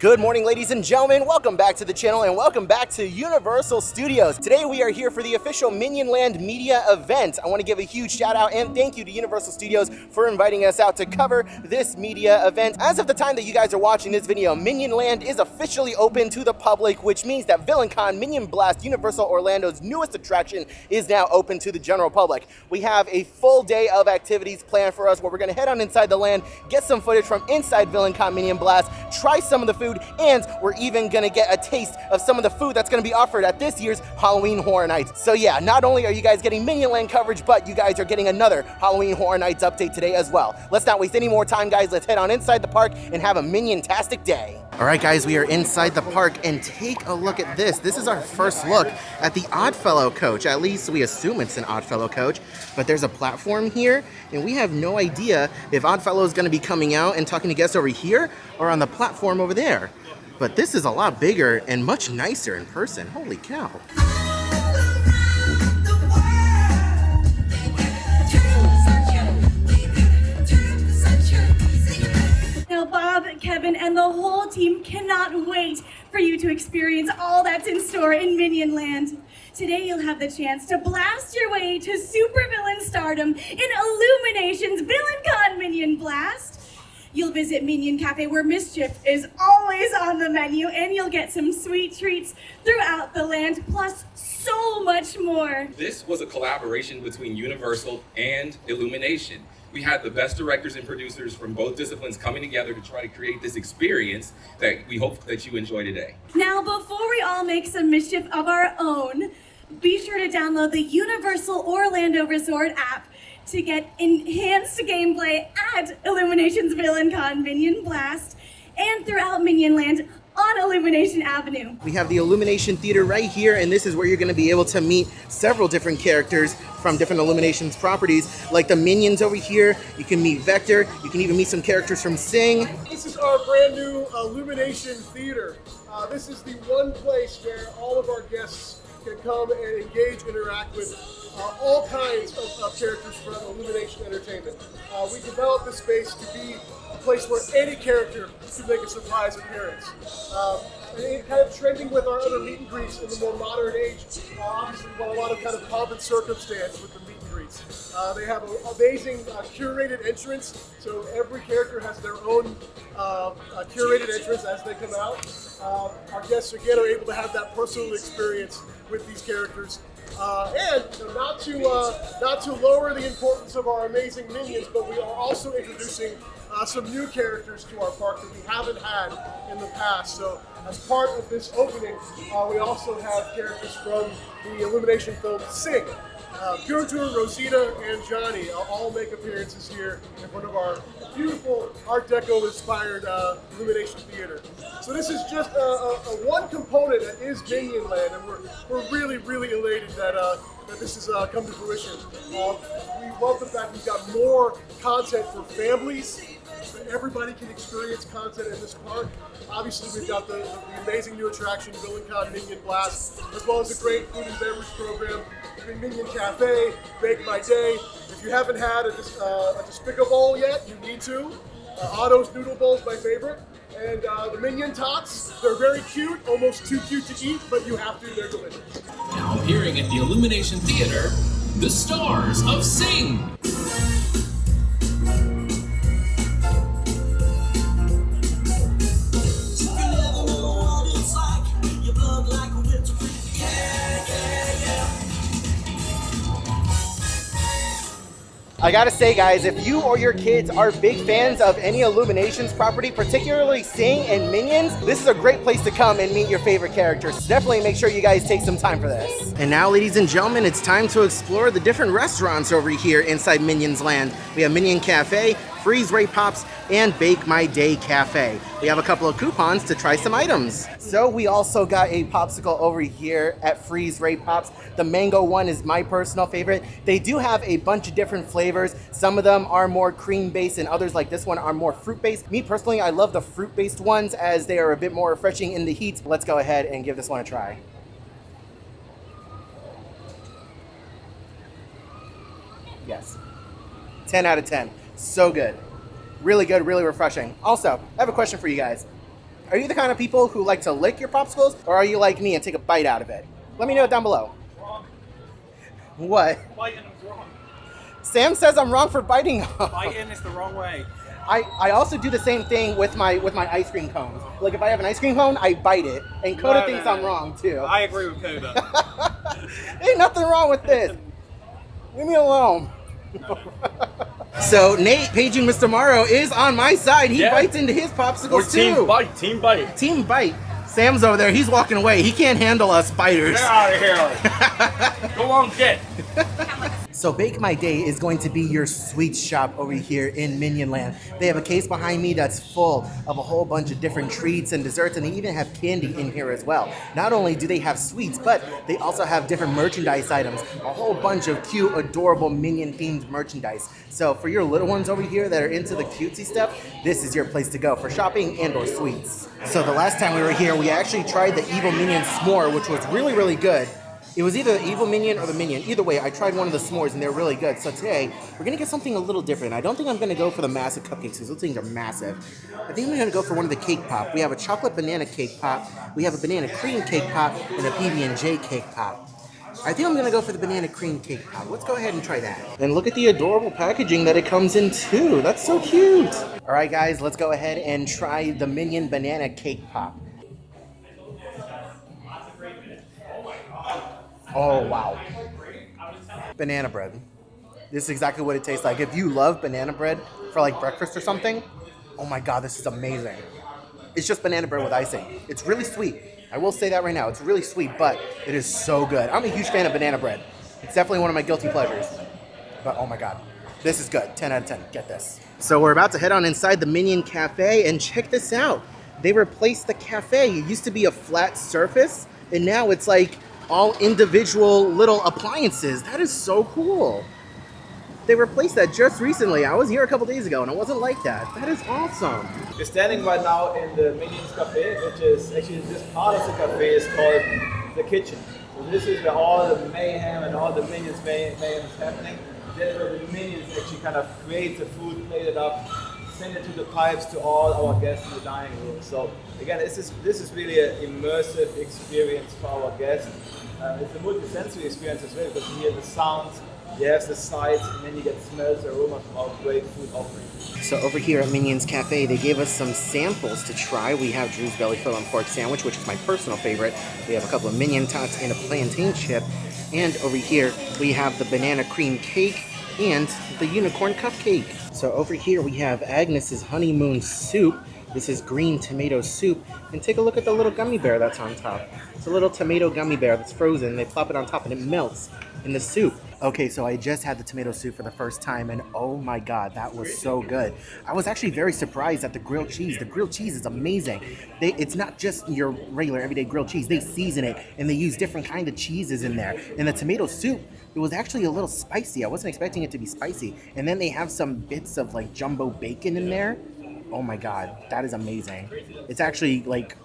Good morning, ladies and gentlemen. Welcome back to the channel and welcome back to Universal Studios. Today we are here for the official Minion Land media event. I want to give a huge shout out and thank you to Universal Studios for inviting us out to cover this media event. As of the time that you guys are watching this video, Minion Land is officially open to the public, which means that VillainCon Minion Blast, Universal Orlando's newest attraction, is now open to the general public. We have a full day of activities planned for us where we're going to head on inside the land, get some footage from inside VillainCon Minion Blast, try some of the food, and we're even gonna get a taste of some of the food that's gonna be offered at this year's Halloween Horror Nights. So yeah, not only are you guys getting Minion Land coverage, but you guys are getting another Halloween Horror Nights update today as well. Let's not waste any more time, guys. Let's head on inside the park and have a Minion-tastic day. All right, guys, we are inside the park, and take a look at this. This is our first look at the Oddfellow coach. At least we assume it's an Oddfellow coach, but there's a platform here, and we have no idea if Oddfellow is gonna be coming out and talking to guests over here or on the platform over there. But this is a lot bigger and much nicer in person. Holy cow. Now, Bob, Kevin, and the whole team cannot wait for you to experience all that's in store in Minion Land. Today, you'll have the chance to blast your way to supervillain stardom in Illumination's VillainCon Minion Blast. You'll visit Minion Cafe, where mischief is always on the menu, and you'll get some sweet treats throughout the land, plus so much more. This was a collaboration between Universal and Illumination. We had the best directors and producers from both disciplines coming together to try to create this experience that we hope that you enjoy today. Now, before we all make some mischief of our own, be sure to download the Universal Orlando Resort app to get enhanced gameplay at Illumination's VillainCon Minion Blast and throughout Minion Land on Illumination Avenue. We have the Illumination Theater right here, and this is where you're going to be able to meet several different characters from different Illuminations properties, like the Minions over here. You can meet Vector. You can even meet some characters from Sing. This is our brand new Illumination Theater. This is the one place where all of our guests can come and engage, interact with all kinds of characters from Illumination Entertainment. We developed this space to be a place where any character can make a surprise appearance. And kind of trending with our other meet and greets in the more modern age. Obviously, we want a lot of kind of pomp and circumstance with the meet and greets. They have an amazing curated entrance, so every character has their own curated entrance as they come out. Our guests again are able to have that personal experience with these characters. And not to lower the importance of our amazing minions, but we are also introducing some new characters to our park that we haven't had in the past. So as part of this opening, we also have characters from the Illumination film Sing. Guntur, Rosita, and Johnny all make appearances here in front of our beautiful Art Deco-inspired Illumination Theater. So this is just a one component that is Minion Land, and we're really, really elated that this has come to fruition. We love the fact we've got more content for families, so everybody can experience content in this park. Obviously, we've got the amazing new attraction, VillainCon Minion Blast, as well as a great food and beverage program, Minion Cafe, Bake My Day. If you haven't had a Despicable yet, you need to. Otto's Noodle Bowl is my favorite. And the Minion Tots, they're very cute, almost too cute to eat, but you have to, they're delicious. Now appearing at the Illumination Theater, the stars of Sing! I gotta say, guys, if you or your kids are big fans of any Illuminations property, particularly Sing and Minions, this is a great place to come and meet your favorite characters. Definitely make sure you guys take some time for this. And now, ladies and gentlemen, it's time to explore the different restaurants over here inside Minions Land. We have Minion Cafe, Freeze Ray Pops, and Bake My Day Cafe. We have a couple of coupons to try some items. So we also got a popsicle over here at Freeze Ray Pops. The mango one is my personal favorite. They do have a bunch of different flavors. Some of them are more cream-based and others like this one are more fruit-based. Me personally, I love the fruit-based ones as they are a bit more refreshing in the heat. Let's go ahead and give this one a try. Yes. 10 out of 10. So good. Really good, really refreshing. Also, I have a question for you guys. Are you the kind of people who like to lick your popsicles, or are you like me and take a bite out of it? Let me know down below. Wrong. What? Biting is wrong. Sam says I'm wrong for biting them. Biting is the wrong way. I also do the same thing with my ice cream cones. Like if I have an ice cream cone, I bite it. And Coda thinks I'm wrong too. I agree with Coda. Ain't nothing wrong with this. Leave me alone. So Nate, paging Mr. Morrow, is on my side. He bites into his popsicles too. Team bite, team bite. Team bite. Sam's over there. He's walking away. He can't handle us biters. Get out of here. Go on, get. So Bake My Day is going to be your sweets shop over here in Minion Land. They have a case behind me that's full of a whole bunch of different treats and desserts, and they even have candy in here as well. Not only do they have sweets, but they also have different merchandise items, a whole bunch of cute, adorable Minion-themed merchandise. So for your little ones over here that are into the cutesy stuff, this is your place to go for shopping and or sweets. So the last time we were here, we actually tried the Evil Minion S'more, which was really, really good. It was either the Evil Minion or the Minion. Either way, I tried one of the s'mores and they're really good. So today, we're going to get something a little different. I don't think I'm going to go for the massive cupcakes because those things are massive. I think I'm going to go for one of the cake pop. We have a chocolate banana cake pop. We have a banana cream cake pop and a PB&J cake pop. I think I'm going to go for the banana cream cake pop. Let's go ahead and try that. And look at the adorable packaging that it comes in too. That's so cute. All right, guys, let's go ahead and try the Minion banana cake pop. Oh, wow. Banana bread. This is exactly what it tastes like. If you love banana bread for like breakfast or something, oh my God, this is amazing. It's just banana bread with icing. It's really sweet. I will say that right now. It's really sweet, but it is so good. I'm a huge fan of banana bread. It's definitely one of my guilty pleasures. But oh my God, this is good. 10 out of 10. Get this. So we're about to head on inside the Minion Cafe, and check this out. They replaced the cafe. It used to be a flat surface, and now it's like all individual little appliances. That is so cool. They replaced that just recently. I was here a couple days ago and it wasn't like that. That is awesome. We're standing right now in the Minion Cafe, which is actually this part of the cafe is called the kitchen. So this is where all the mayhem and all the Minions mayhem is happening. That's where the Minions actually kind of create the food, plate it up, send it to the pipes to all our guests in the dining room. So again, this is really an immersive experience for our guests. It's a multi-sensory experience as well because you hear the sounds, you have the sights, and then you get smells, aromas from our great food offering. So over here at Minion's Cafe, they gave us some samples to try. We have Drew's Belly Fill and Pork Sandwich, which is my personal favorite. We have a couple of Minion Tots and a plantain chip. And over here, we have the banana cream cake and the unicorn cupcake. So over here, we have Agnes's honeymoon soup. This is green tomato soup. And take a look at the little gummy bear that's on top. It's a little tomato gummy bear that's frozen. They plop it on top and it melts in the soup. Okay, so I just had the tomato soup for the first time and oh my God, that was so good. I was actually very surprised at the grilled cheese. The grilled cheese is amazing. It's not just your regular everyday grilled cheese. They season it and they use different kind of cheeses in there. And the tomato soup, it was actually a little spicy. I wasn't expecting it to be spicy. And then they have some bits of like jumbo bacon in there. Oh my God, that is amazing. It's actually like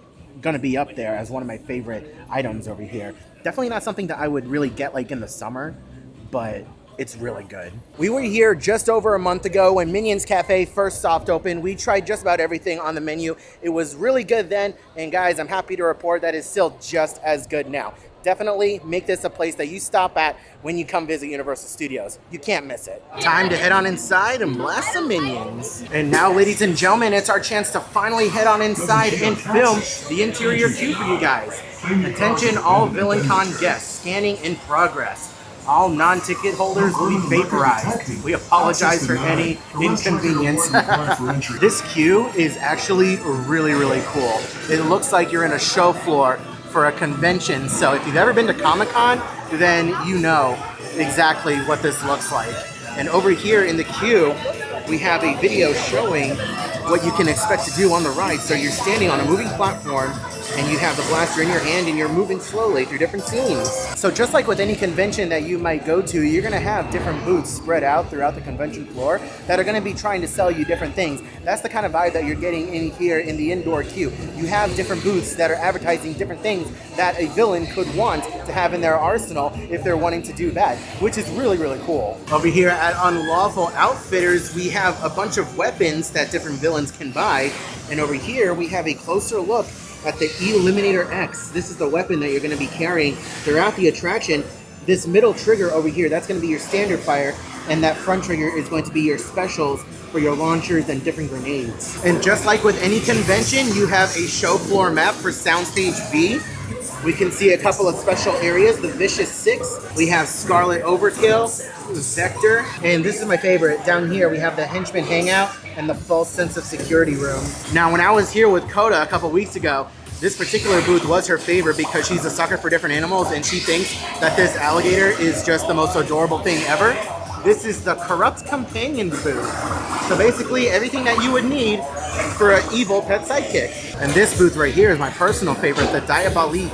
gonna be up there as one of my favorite items over here. Definitely not something that I would really get like in the summer, but it's really good. We were here just over a month ago when Minion's Cafe first soft opened. We tried just about everything on the menu. It was really good then, and guys, I'm happy to report that it's still just as good now. Definitely make this a place that you stop at when you come visit Universal Studios. You can't miss it. Time to head on inside and blast some Minions. And now, ladies and gentlemen, it's our chance to finally head on inside and film the interior queue for you guys. Attention all VillainCon guests, scanning in progress. All non-ticket holders will be vaporized. We apologize for any inconvenience. This queue is actually really, really cool. It looks like you're in a show floor for a convention. So if you've ever been to Comic-Con, then you know exactly what this looks like. And over here in the queue, we have a video showing what you can expect to do on the ride. So you're standing on a moving platform, and you have the blaster in your hand and you're moving slowly through different scenes. So just like with any convention that you might go to, you're gonna have different booths spread out throughout the convention floor that are gonna be trying to sell you different things. That's the kind of vibe that you're getting in here in the indoor queue. You have different booths that are advertising different things that a villain could want to have in their arsenal if they're wanting to do that, which is really, really cool. Over here at Unlawful Outfitters, we have a bunch of weapons that different villains can buy. And over here, we have a closer look at the Eliminator X. This is the weapon that you're going to be carrying throughout the attraction. This middle trigger over here, that's going to be your standard fire, and that front trigger is going to be your specials for your launchers and different grenades. And just like with any convention, you have a show floor map for Soundstage B. We can see a couple of special areas, the Vicious Six. We have Scarlet Overkill, Vector, and this is my favorite. Down here, we have the Henchman Hangout and the False Sense of Security room. Now, when I was here with Coda a couple weeks ago, this particular booth was her favorite because she's a sucker for different animals and she thinks that this alligator is just the most adorable thing ever. This is the Corrupt Companion booth. So basically everything that you would need for an evil pet sidekick. And this booth right here is my personal favorite, the Diabolique.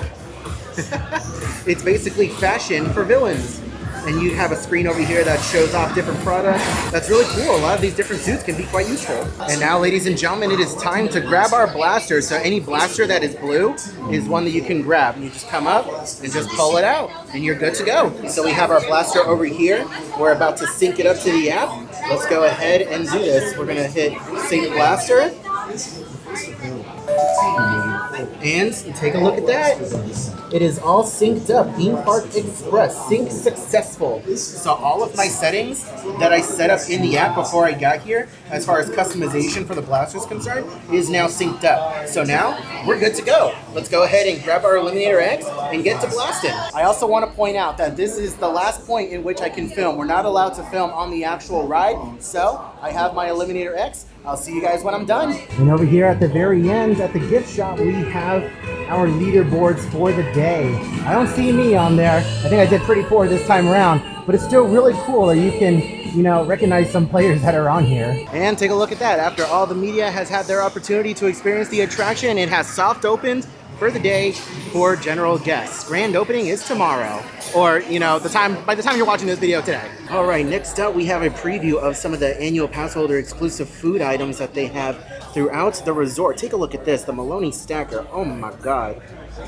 It's basically fashion for villains. And you have a screen over here that shows off different products. That's really cool. A lot of these different suits can be quite useful. And now, ladies and gentlemen, it is time to grab our blasters. So any blaster that is blue is one that you can grab. And you just come up and just pull it out, and you're good to go. So we have our blaster over here. We're about to sync it up to the app. Let's go ahead and do this. We're gonna hit Sync Blaster. And take a look at that. It is all synced up. Theme Park Express, sync successful. So all of my settings that I set up in the app before I got here, as far as customization for the blaster is concerned, is now synced up. So now we're good to go. Let's go ahead and grab our Eliminator X and get to blasting. I also want to point out that this is the last point in which I can film. We're not allowed to film on the actual ride, so I have my Eliminator X. I'll see you guys when I'm done. And over here at the very end, at the gift shop, we have our leaderboards for the day. I don't see me on there. I think I did pretty poor this time around, but it's still really cool that you can, you know, recognize some players that are on here. And take a look at that. After all the media has had their opportunity to experience the attraction, it has soft opened for the day for general guests. Grand opening is tomorrow, or you know, by the time you're watching this video today. All right, next up we have a preview of some of the annual pass holder exclusive food items that they have throughout the resort. Take a look at this, the Maloney Stacker. Oh my God,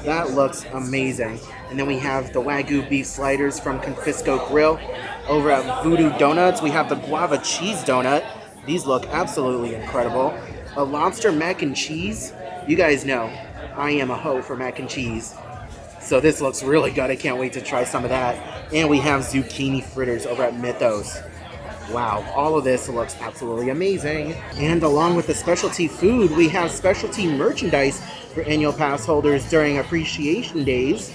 that looks amazing. And then we have the Wagyu beef sliders from Confisco Grill. Over at Voodoo Donuts, we have the guava cheese donut. These look absolutely incredible. A lobster mac and cheese. You guys know I am a hoe for mac and cheese, so this looks really good. I can't wait to try some of that. And we have zucchini fritters over at Mythos. Wow, all of this looks absolutely amazing. And along with the specialty food, we have specialty merchandise for annual pass holders during appreciation days.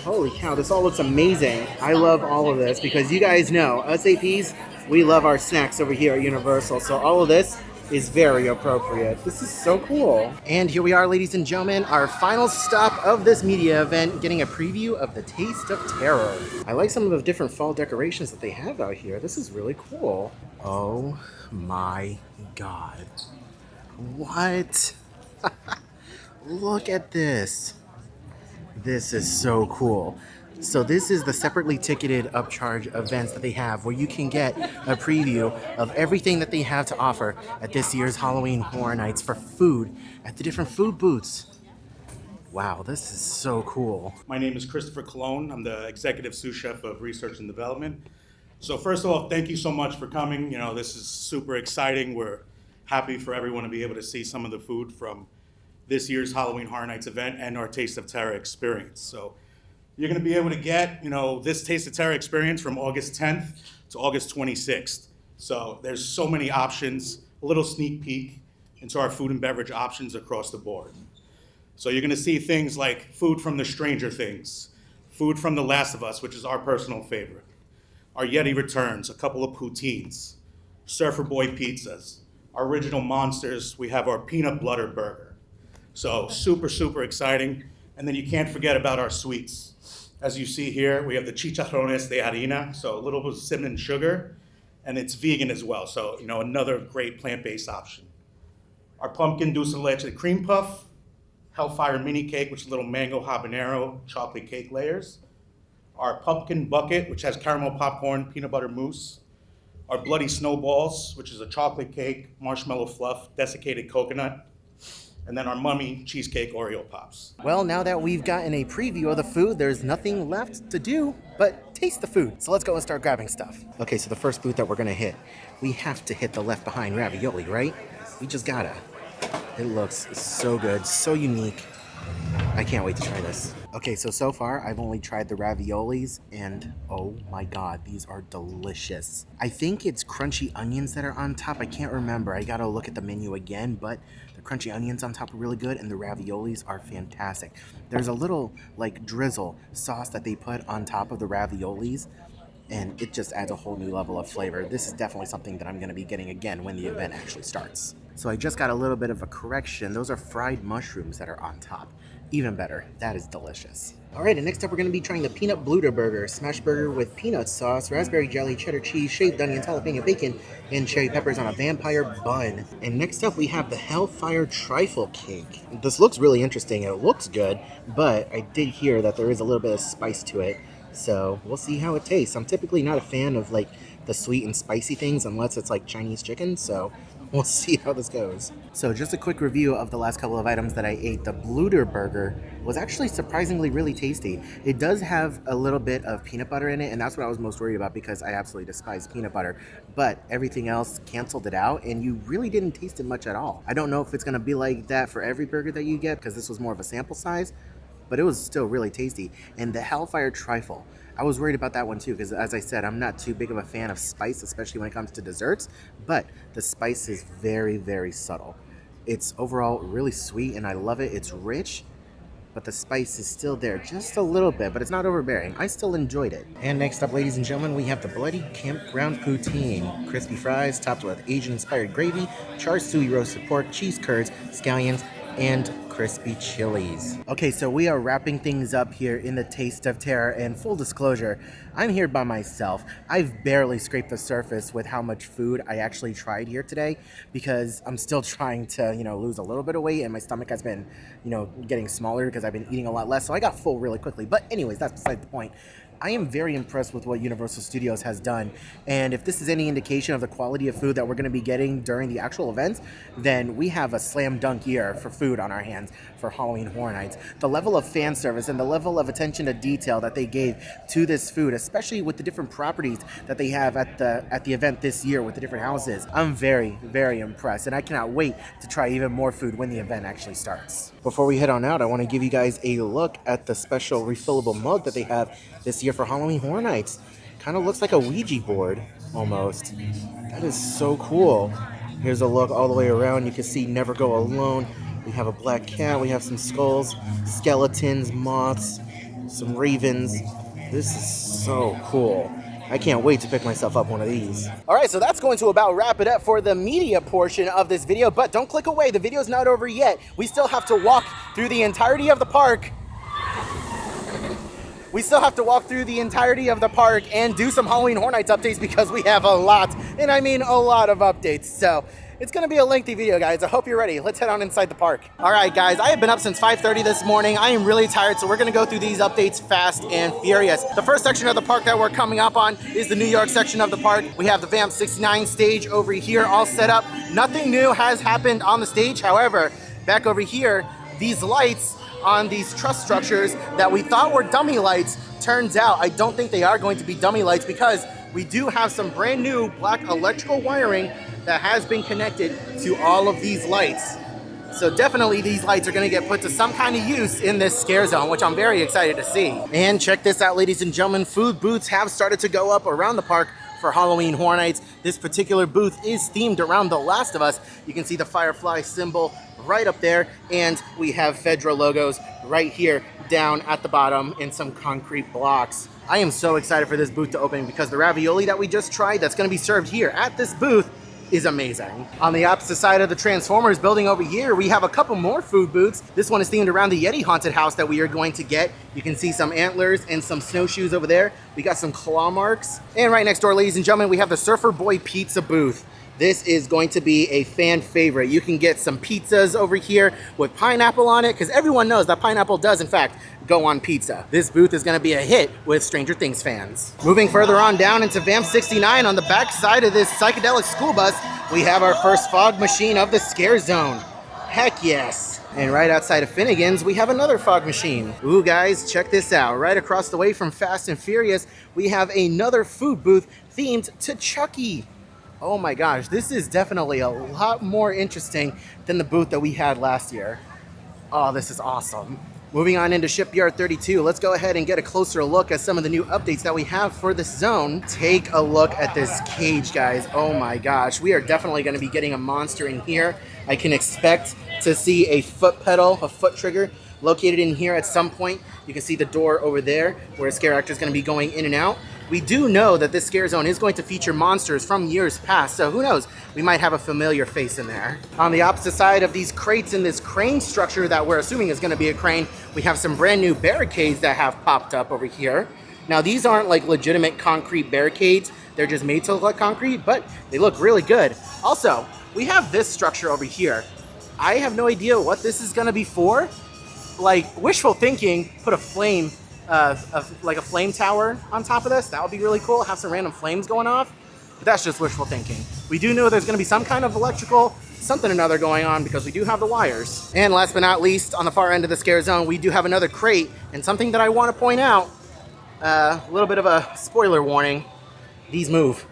Holy cow, this all looks amazing. I love all of this because you guys know, us APs, we love our snacks over here at Universal, so all of this is very appropriate. This is so cool. And here we are, ladies and gentlemen, our final stop of this media event, getting a preview of the Taste of Terror. I like some of the different fall decorations that they have out here. This is really cool. Oh my God. What? Look at this. This is so cool. So this is the separately ticketed upcharge events that they have where you can get a preview of everything that they have to offer at this year's Halloween Horror Nights for food at the different food booths. Wow, this is so cool. My name is Christopher Colon. I'm the Executive Sous Chef of Research and Development. So first of all, thank you so much for coming. You know, this is super exciting. We're happy for everyone to be able to see some of the food from this year's Halloween Horror Nights event and our Taste of Terror experience. So you're going to be able to get, you know, this Taste of Terror experience from August 10th to August 26th. So there's so many options, a little sneak peek into our food and beverage options across the board. So you're going to see things like food from the Stranger Things, food from The Last of Us, which is our personal favorite, our Yeti Returns, a couple of poutines, Surfer Boy pizzas, our original monsters. We have our peanut butter burger. So super, super exciting. And then you can't forget about our sweets. As you see here, we have the chicharrones de harina, so a little bit of cinnamon sugar, and it's vegan as well. So, you know, another great plant-based option. Our pumpkin dulce de leche cream puff, Hellfire mini cake, which is little mango habanero chocolate cake layers. Our pumpkin bucket, which has caramel popcorn, peanut butter mousse. Our bloody snowballs, which is a chocolate cake, marshmallow fluff, desiccated coconut. And then our mummy cheesecake Oreo pops. Well, now that we've gotten a preview of the food, there's nothing left to do but taste the food. So let's go and start grabbing stuff. Okay, so the first booth that we're gonna hit, we have to hit the Left Behind ravioli, right? We just gotta. It looks so good, so unique. I can't wait to try this. Okay, so far I've only tried the raviolis and oh my god, these are delicious. I think it's crunchy onions that are on top. I can't remember. I gotta look at the menu again, but the crunchy onions on top are really good and the raviolis are fantastic. There's a little like drizzle sauce that they put on top of the raviolis and it just adds a whole new level of flavor. This is definitely something that I'm gonna be getting again when the event actually starts. So I just got a little bit of a correction. Those are fried mushrooms that are on top. Even better, that is delicious. All right, and next up we're gonna be trying the peanut bluter burger. Smash burger with peanut sauce, raspberry jelly, cheddar cheese, shaved onions, jalapeno bacon, and cherry peppers on a vampire bun. And next up we have the Hellfire trifle cake. This looks really interesting. It looks good, but I did hear that there is a little bit of spice to it. So we'll see how it tastes. I'm typically not a fan of like the sweet and spicy things unless it's like Chinese chicken, so we'll see how this goes. So just a quick review of the last couple of items that I ate. The Bluter burger was actually surprisingly really tasty. It does have a little bit of peanut butter in it, and that's what I was most worried about because I absolutely despise peanut butter. But everything else canceled it out, and you really didn't taste it much at all. I don't know if it's gonna be like that for every burger that you get because this was more of a sample size, but it was still really tasty. And the Hellfire trifle, I was worried about that one too because as I said, I'm not too big of a fan of spice, especially when it comes to desserts, but the spice is very, very subtle. It's overall really sweet and I love it. It's rich, but the spice is still there just a little bit, but it's not overbearing. I still enjoyed it. And next up, ladies and gentlemen, we have the Bloody Campground Poutine. Crispy fries topped with Asian-inspired gravy, char siu roasted pork, cheese curds, scallions, and crispy chilies. Okay, so we are wrapping things up here in the Taste of Terror, and full disclosure, I'm here by myself. I've barely scraped the surface with how much food I actually tried here today because I'm still trying to, lose a little bit of weight and my stomach has been, getting smaller because I've been eating a lot less, so I got full really quickly. But anyways, that's beside the point. I am very impressed with what Universal Studios has done, and if this is any indication of the quality of food that we're going to be getting during the actual events, then we have a slam dunk year for food on our hands for Halloween Horror Nights. The level of fan service and the level of attention to detail that they gave to this food, especially with the different properties that they have at the event this year with the different houses, I'm very, very impressed, and I cannot wait to try even more food when the event actually starts. Before we head on out, I want to give you guys a look at the special refillable mug that they have this year for Halloween Horror Nights. Kind of looks like a Ouija board, almost. That is so cool. Here's a look all the way around. You can see Never Go Alone. We have a black cat. We have some skulls, skeletons, moths, some ravens. This is so cool. I can't wait to pick myself up one of these. All right, so that's going to about wrap it up for the media portion of this video, but don't click away. The video's not over yet. We still have to walk through the entirety of the park. We still have to walk through the entirety of the park and do some Halloween Horror Nights updates because we have a lot, and I mean a lot of updates. So it's gonna be a lengthy video, guys. I hope you're ready. Let's head on inside the park. All right, guys, I have been up since 5:30 this morning. I am really tired, so we're gonna go through these updates fast and furious. The first section of the park that we're coming up on is the New York section of the park. We have the Vamp 69 stage over here all set up. Nothing new has happened on the stage. However, back over here, these lights on these truss structures that we thought were dummy lights, turns out I don't think they are going to be dummy lights because we do have some brand new black electrical wiring that has been connected to all of these lights. So definitely these lights are going to get put to some kind of use in this scare zone, which I'm very excited to see. And check this out, ladies and gentlemen, food booths have started to go up around the park for Halloween Horror Nights. This particular booth is themed around The Last of Us. You can see the Firefly symbol right up there, and we have Fedra logos right here down at the bottom in some concrete blocks. I am so excited for this booth to open because the ravioli that we just tried that's going to be served here at this booth is amazing. On the opposite side of the Transformers building over here, we have a couple more food booths. This one is themed around the Yeti haunted house that we are going to get. You can see some antlers and some snowshoes over there. We got some claw marks. And right next door, ladies and gentlemen, we have the Surfer Boy Pizza booth. this is going to be a fan favorite. You can get some pizzas over here with pineapple on it, because everyone knows that pineapple does in fact go on pizza. This booth is going to be a hit with Stranger Things fans. Moving further on down into VAMP 69, on the back side of this psychedelic school bus, we have our first fog machine of the Scare Zone. Heck yes. And right outside of Finnegan's, we have another fog machine. Ooh, guys, check this out. Right across the way from Fast and Furious, we have another food booth themed to Chucky. Oh my gosh, this is definitely a lot more interesting than the booth that we had last year. Oh, this is awesome. Moving on into Shipyard 32, let's go ahead and get a closer look at some of the new updates that we have for this zone. Take a look at this cage, guys. Oh my gosh, we are definitely going to be getting a monster in here. I can expect to see a foot pedal, a foot trigger located in here at some point. You can see the door over there where a scare actor is going to be going in and out. We do know that this Scare Zone is going to feature monsters from years past, so who knows? We might have a familiar face in there. On the opposite side of these crates in this crane structure that we're assuming is going to be a crane, we have some brand new barricades that have popped up over here. Now, these aren't like legitimate concrete barricades. They're just made to look like concrete, but they look really good. Also, we have this structure over here. I have no idea what this is going to be for. Like, wishful thinking, put a flame like a flame tower on top of this. That would be really cool. Have some random flames going off. But that's just wishful thinking. We do know there's going to be some kind of electrical something or another going on because we do have the wires. And last but not least, on the far end of the Scare Zone, we do have another crate. And something that I want to point out, a little bit of a spoiler warning, these move.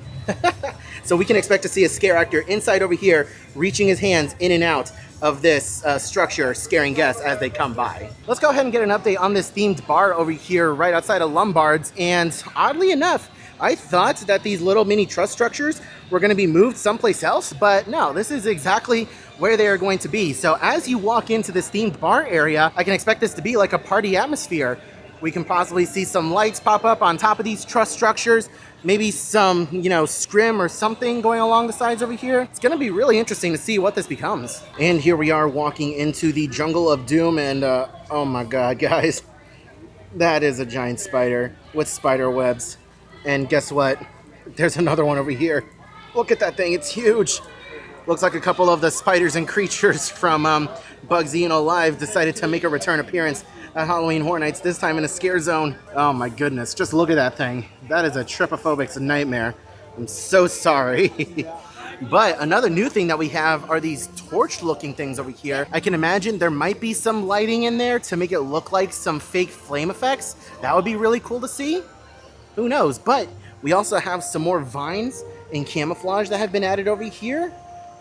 So we can expect to see a scare actor inside over here reaching his hands in and out of this structure, scaring guests as they come by. Let's go ahead and get an update on this themed bar over here right outside of Lombard's. And oddly enough, I thought that these little mini truss structures were going to be moved someplace else, but no, this is exactly where they are going to be. So as you walk into this themed bar area, I can expect this to be like a party atmosphere. We can possibly see some lights pop up on top of these truss structures, maybe some, scrim or something going along the sides over here. It's going to be really interesting to see what this becomes. And here we are walking into the Jungle of Doom, and oh my god, guys, that is a giant spider with spider webs. And guess what? There's another one over here. Look at that thing, it's huge. Looks like a couple of the spiders and creatures from Bugsy and Alive decided to make a return appearance at Halloween Horror Nights, this time in a Scare Zone. Oh my goodness, just look at that thing. That is a trypophobic's nightmare. I'm so sorry. But another new thing that we have are these torch looking things over here. I can imagine there might be some lighting in there to make it look like some fake flame effects. That would be really cool to see. Who knows? But we also have some more vines and camouflage that have been added over here.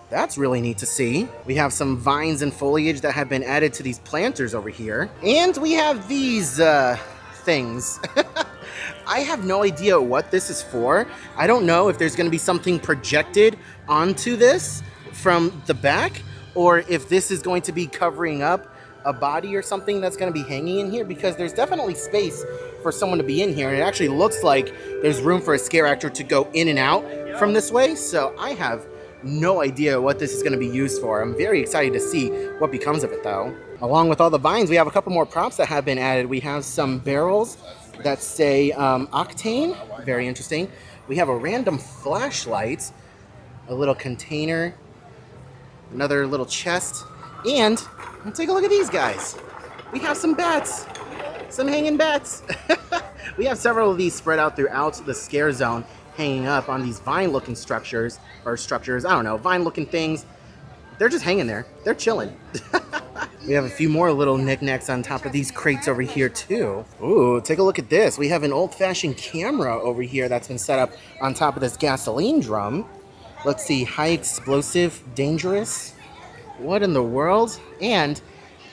That's really neat to see. We have some vines and foliage that have been added to these planters over here. And we have these things. I have no idea what this is for. I don't know if there's going to be something projected onto this from the back, or if this is going to be covering up a body or something that's going to be hanging in here, because there's definitely space for someone to be in here. And it actually looks like there's room for a scare actor to go in and out from this way. So I have no idea what this is going to be used for. I'm very excited to see what becomes of it, though. Along with all the vines, we have a couple more props that have been added. We have some barrels that say Octane. Very interesting. We have a random flashlight, a little container, another little chest, and take a look at these guys. We have some bats, some hanging bats. We have several of these spread out throughout the Scare Zone, hanging up on these vine-looking structures, I don't know, vine-looking things. They're just hanging there. They're chilling. We have a few more little knickknacks on top of these crates over here, too. Ooh, take a look at this. We have an old-fashioned camera over here that's been set up on top of this gasoline drum. Let's see, high explosive, dangerous. What in the world? And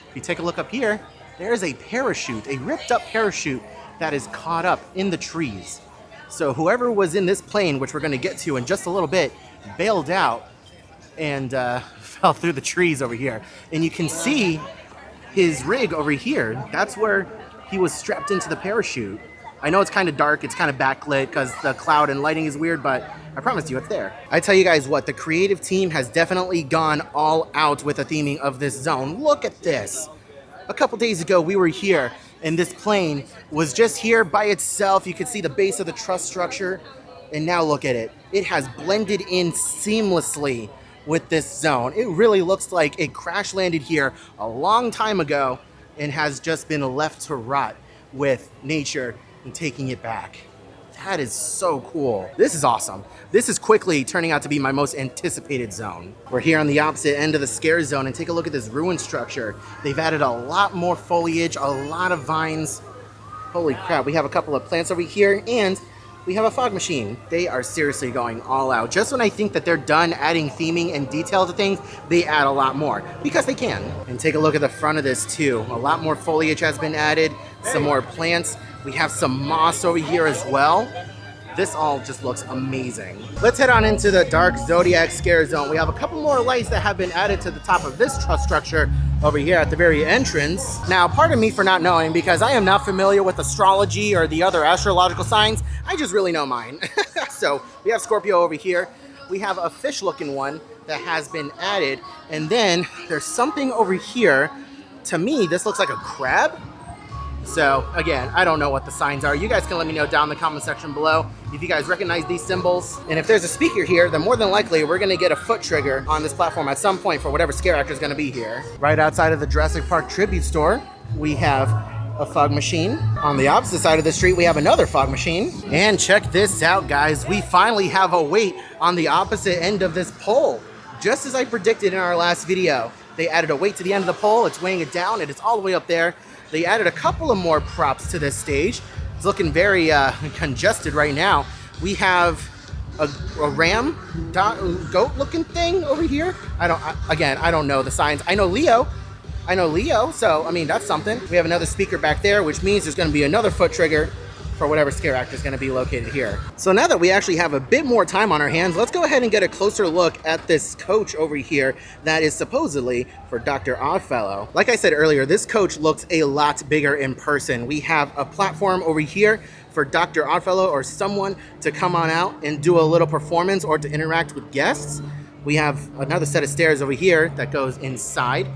if you take a look up here, there's a parachute, a ripped-up parachute that is caught up in the trees. So whoever was in this plane, which we're going to get to in just a little bit, bailed out and fell through the trees over here. And you can see his rig over here. That's where he was strapped into the parachute. I know it's kind of dark, it's kind of backlit because the cloud and lighting is weird, but I promise you it's there. I tell you guys what, the creative team has definitely gone all out with the theming of this zone. Look at this. A couple days ago, we were here, and this plane was just here by itself. You could see the base of the truss structure, And now look at it. It has blended in seamlessly with this zone. It really looks like it crash landed here a long time ago and has just been left to rot with nature and taking it back. That is so cool. This is awesome. This is quickly turning out to be my most anticipated zone. We're here on the opposite end of the scare zone, and take a look at this ruin structure. They've added a lot more foliage, a lot of vines. Holy crap, we have a couple of plants over here, and we have a fog machine. They are seriously going all out. Just when I think that they're done adding theming and detail to things, they add a lot more, because they can. And take a look at the front of this too. A lot more foliage has been added, some more plants. We have some moss over here as well. This all just looks amazing. Let's head on into the Dark Zodiac Scare Zone. We have a couple more lights that have been added to the top of this truss structure over here at the very entrance. Now, pardon me for not knowing, because I am not familiar with astrology or the other astrological signs. I just really know mine. So we have Scorpio over here. We have a fish-looking one that has been added. And then there's something over here. To me, this looks like a crab. So again, I don't know what the signs are. You guys can let me know down in the comment section below if you guys recognize these symbols. And if there's a speaker here, then more than likely we're gonna get a foot trigger on this platform at some point for whatever scare actor is gonna be here. Right outside of the Jurassic Park tribute store, we have a fog machine. On the opposite side of the street, we have another fog machine. And check this out, guys. We finally have a weight on the opposite end of this pole. Just as I predicted in our last video, they added a weight to the end of the pole. It's weighing it down, and it's all the way up there. They added a couple of more props to this stage. It's looking very congested right now. We have a ram, goat looking thing over here. I don't know the signs. I know Leo, so I mean, that's something. We have another speaker back there, which means there's gonna be another foot trigger for whatever scare actor is going to be located here. So now that we actually have a bit more time on our hands, let's go ahead and get a closer look at this coach over here that is supposedly for Dr. Oddfellow. Like I said earlier, this coach looks a lot bigger in person. We have a platform over here for Dr. Oddfellow or someone to come on out and do a little performance or to interact with guests. We have another set of stairs over here that goes inside.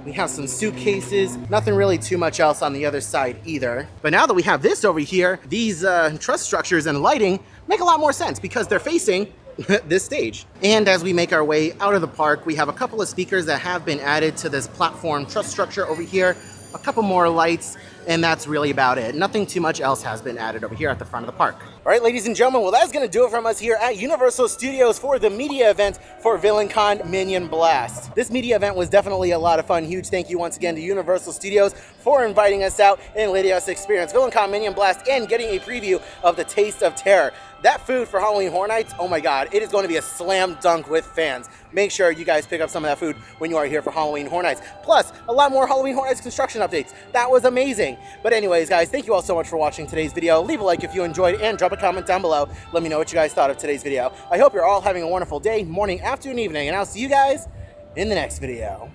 We have some suitcases, nothing really too much else on the other side either. But now that we have this over here, these truss structures and lighting make a lot more sense because they're facing this stage. And as we make our way out of the park, we have a couple of speakers that have been added to this platform truss structure over here, a couple more lights, and that's really about it. Nothing too much else has been added over here at the front of the park. All right, ladies and gentlemen, well, that's gonna do it from us here at Universal Studios for the media event for VillainCon Minion Blast. This media event was definitely a lot of fun. Huge thank you once again to Universal Studios for inviting us out and letting us experience VillainCon Minion Blast and getting a preview of the Taste of Terror. That food for Halloween Horror Nights, oh my God, it is going to be a slam dunk with fans. Make sure you guys pick up some of that food when you are here for Halloween Horror Nights. Plus, a lot more Halloween Horror Nights construction updates. That was amazing. But anyways, guys, thank you all so much for watching today's video. Leave a like if you enjoyed and drop a comment down below. Let me know what you guys thought of today's video. I hope you're all having a wonderful day, morning, afternoon, evening, and I'll see you guys in the next video.